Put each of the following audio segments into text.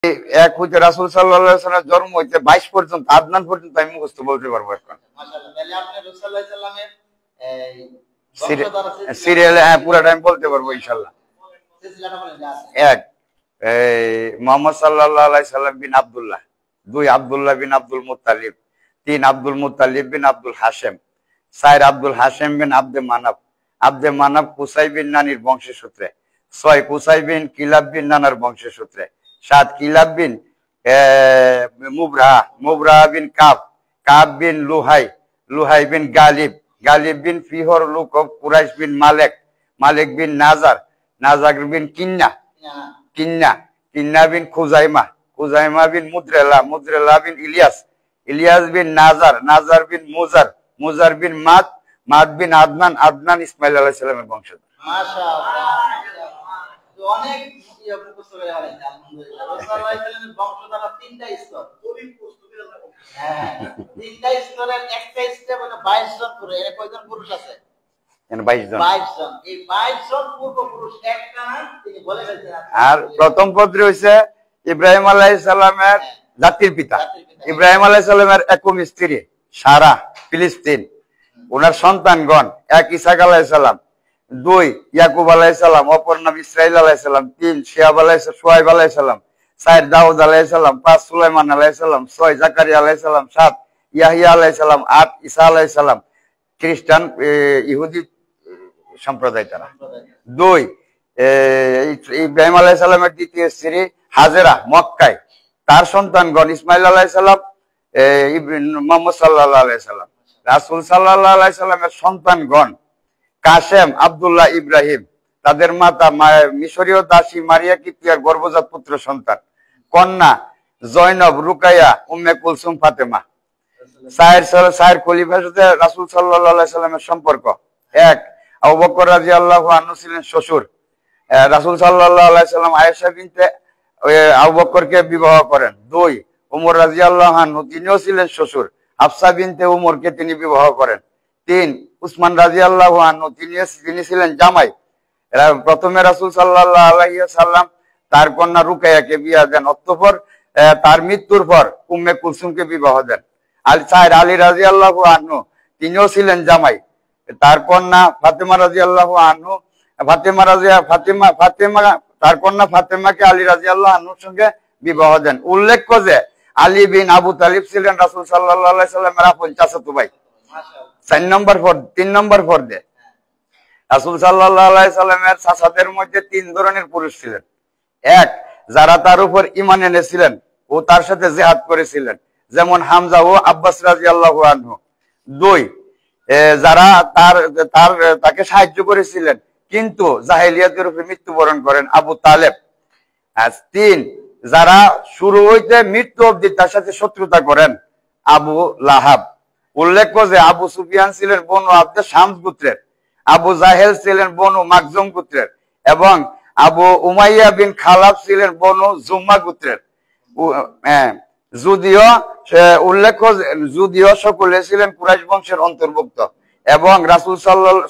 এক হইতে রাসূল সাল্লাল্লাহু আলাইহি ওয়াসাল্লামের জন্ম হইতে 22 পর্যন্ত আদনান পর্যন্ত আমি মুখস্থ বলতে পারবো এখন। মাশাআল্লাহ। তাহলে আপনি রাসূল সাল্লাল্লাহু আলাইহি ওয়াসাল্লামের সিরিয়ালে পুরো টাইম বলতে পারবো ইনশাআল্লাহ। এক, মুহাম্মদ সাল্লাল্লাহু আলাইহি সাল্লাম বিন আব্দুল্লাহ। 2 আব্দুল্লাহ বিন আব্দুল মুত্তালিব। 3 আব্দুল মুত্তালিব বিন আব্দুল হাশেম। 4 আব্দুল হাশেম বিন আব্দে মানাব। আব্দে মানাব কুসাই বিন নানির বংশসূত্রে। 6 কুসাই বিন কিলাব বিন নানার বংশসূত্রে। 7 কিলাব বিন মুবরা বিন কাব। কাব বিন লুহাই। লুহাই বিন গালিব। গালিব বিন ফিহর লুকব। কুরাইশ বিন মালেক। মালেক বিন নাজার। নাজার বিন কিন্না। কিন্না বিন খুজাইমা। খুজাইমা বিন মুদ্রেলা। মুদ্রেলা বিন ইলিয়াস। ইলিয়াস বিন নাজার। নাজার বিন মুজার। মুজার বিন মাদ। মাদ বিন আদনান। আদনান ইসমাইল আলাইহিস সালামের বংশধর। মাশাআল্লাহ। তো অনেক মুখস্থ হয়ে গেল আলহামদুলিল্লাহ। রাসূল সাল্লাল্লাহু আলাইহি ওয়াসাল্লামের বংশধর 3টা স্তর। হ্যাঁ, 3টা স্তরের একটা স্টেপ হলো 22 জন পুরো। এর কয়জন পুরুষ আছে? 22 জন। 22 জন। এই 22 জন পূর্বপুরুষ একটা না তিনি বলে ফেলছেন। আর প্রথম পত্রে হইছে ইব্রাহিম আলাইহিস সালামের জাতির পিতা। ইব্রাহিম আলাইহিস সালামের একম স্ত্রী সারা ফিলিস্তিন। ওনার সন্তানগণ 1 ইসহাক আলাইহিস সালাম, 2 ইয়াকুব আলাইহিস সালাম, অপর নাম ইসরাইল আলাইহিস সালাম, 3 শুআয়ব আলাইহিস সালাম, 4 দাউদ আলাইহিস সালাম, 5 সুলাইমান আলাইহিস সালাম, 6 জাকারিয়া আলাইহিস সালাম, 7 ইয়াহইয়া আলাইহিস সালাম, 8 ঈসা আলাইহিস সালাম। খ্রিস্টান ইহুদি সম্প্রদায় তারা। 2 ইব্রাহিম আলাইহিস সালামের দ্বিতীয় স্ত্রী হাজেরা মক্কায়, তার সন্তানগণ ইসমাইল আলাইহিস সালাম, মুহাম্মদ সাল্লাল্লাহু আলাইহি সাল্লাম। রাসূল সাল্লাল্লাহু আলাইহি সাল্লামের সন্তানগণ কাসেম, আব্দুল্লাহ, ইব্রাহিম। তাদের মাতা মিশরীয় দাসী মারিয়া কিপ্তিয়ার গর্ভজাত পুত্র সন্তান। কন্যা জয়নব, রুকাইয়া, উম্মে কুলসুম, ফাতেমা। 4 খলিফার সাথে রাসূল সাল্লাল্লাহু আলাইহি সাল্লামের সম্পর্ক। 1 আবু বকর রাদিয়াল্লাহু আনহু ছিলেন শ্বশুর। রাসূল সাল্লাল্লাহু আলাইহি সাল্লাম আয়েশা বিনতে আবু বকরকে বিবাহ করেন। 2 ওমর রাদিয়াল্লাহু আনহু, তিনিও ছিলেন শ্বশুর। হাফসা বিনতে ওমরকে তিনি বিবাহ করেন। 3 উসমান রাদিয়াল্লাহু আনহু, তিনি ছিলেন জামাই। প্রথমে রাসূল সাল্লাল্লাহু আলাইহি সাল্লাম তার কন্যা রুকাইয়াকে বিয়ে দেন, অতঃপর তার মৃত্যুর পর উম্মে কুলসুমকে বিবাহ দেন। 4 আলী রাদিয়াল্লাহু আনহু, তিনিও ছিলেন জামাই। তার কন্যা ফাতেমা রাদিয়াল্লাহু আনহু, তার কন্যা ফাতেমাকে আলী রাদিয়াল্লাহু আনহুর সঙ্গে বিবাহ দেন। উল্লেখ্য যে আলী বিন আবু তালিব ছিলেন রাসূল সাল্লাল্লাহু আলাইহি সাল্লামের আপন চাচাতো ভাই। 3 নম্বর ফর্দে রাসূল সাল্লাল্লাহু আলাইহি সাল্লামের চাচাদের মধ্যে 3 ধরনের পুরুষ ছিলেন। 1 যারা তার উপর ঈমান এনেছিলেন ও তার সাথে জিহাদ করেছিলেন, যেমন হামজা ও আব্বাস রাদিয়াল্লাহু আনহু। 2 যারা তাকে সাহায্য করেছিলেন কিন্তু জাহেলিয়াতের উপরে মৃত্যুবরণ করেন, আবু তালেব। 3 যারা শুরু হইতে মৃত্যু অবধি তার সাথে শত্রুতা করেন, আবু লাহাব। উল্লেখ্য যে আবু সুফিয়ান ছিলেন বনু আব্দে শামস গোত্রের, আবু জাহেল ছিলেন বনু মাকজুম গোত্রের এবং আবু উমাইয়া বিন খালাব ছিলেন বনু জুম্মা গোত্রের। যদিও সকলে ছিলেন কুরাইশ বংশের অন্তর্ভুক্ত এবং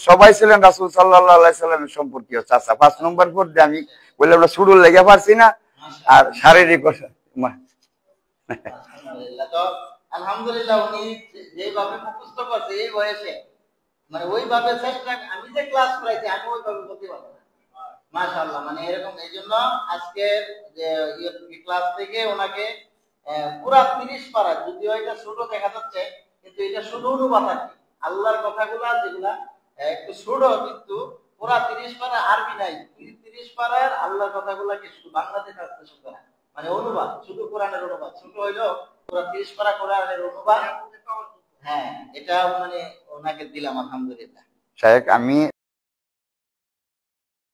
সবাই ছিলেন রাসূল সাল্লাল্লাহু আলাইহি সাল্লামের সম্পর্কীয় চাচা। 5 নম্বর পর্বে আমি বললাম আমরা শুরু লেগে পারছি না আর শারীরিক আলহামদুলিল্লাহ। উনি যেভাবে মুখস্থ করছে এই বয়সে, মানে ওইভাবে চেষ্টা, আমি যে ক্লাস করাইছি আমি ওইভাবে বলতে পারবো না। মাশাআল্লাহ। মানে এরকম, এই জন্য আজকের যে ক্লাস থেকে ওনাকে পুরা 30 পারা, যদিও এটা ছোট দেখা যাচ্ছে কিন্তু এটা শুধু অনুবাদ আর কি। আল্লাহর কথাগুলা যেগুলা একটু ছোট কিন্তু পুরা 30 পারা আরবি নাই, 30 পারার আল্লাহর কথাগুলাকে শুধু বাংলাতে থাকতে শুনতে না, মানে অনুবাদ, শুধু কোরআনের অনুবাদ। ছোট হইলো পুরা 30 পারা কোরআনের অনুবাদ। হ্যাঁ, এটা মানে ওনাকে দিলাম আলহামদুলিল্লাহ। শায়েখ আমি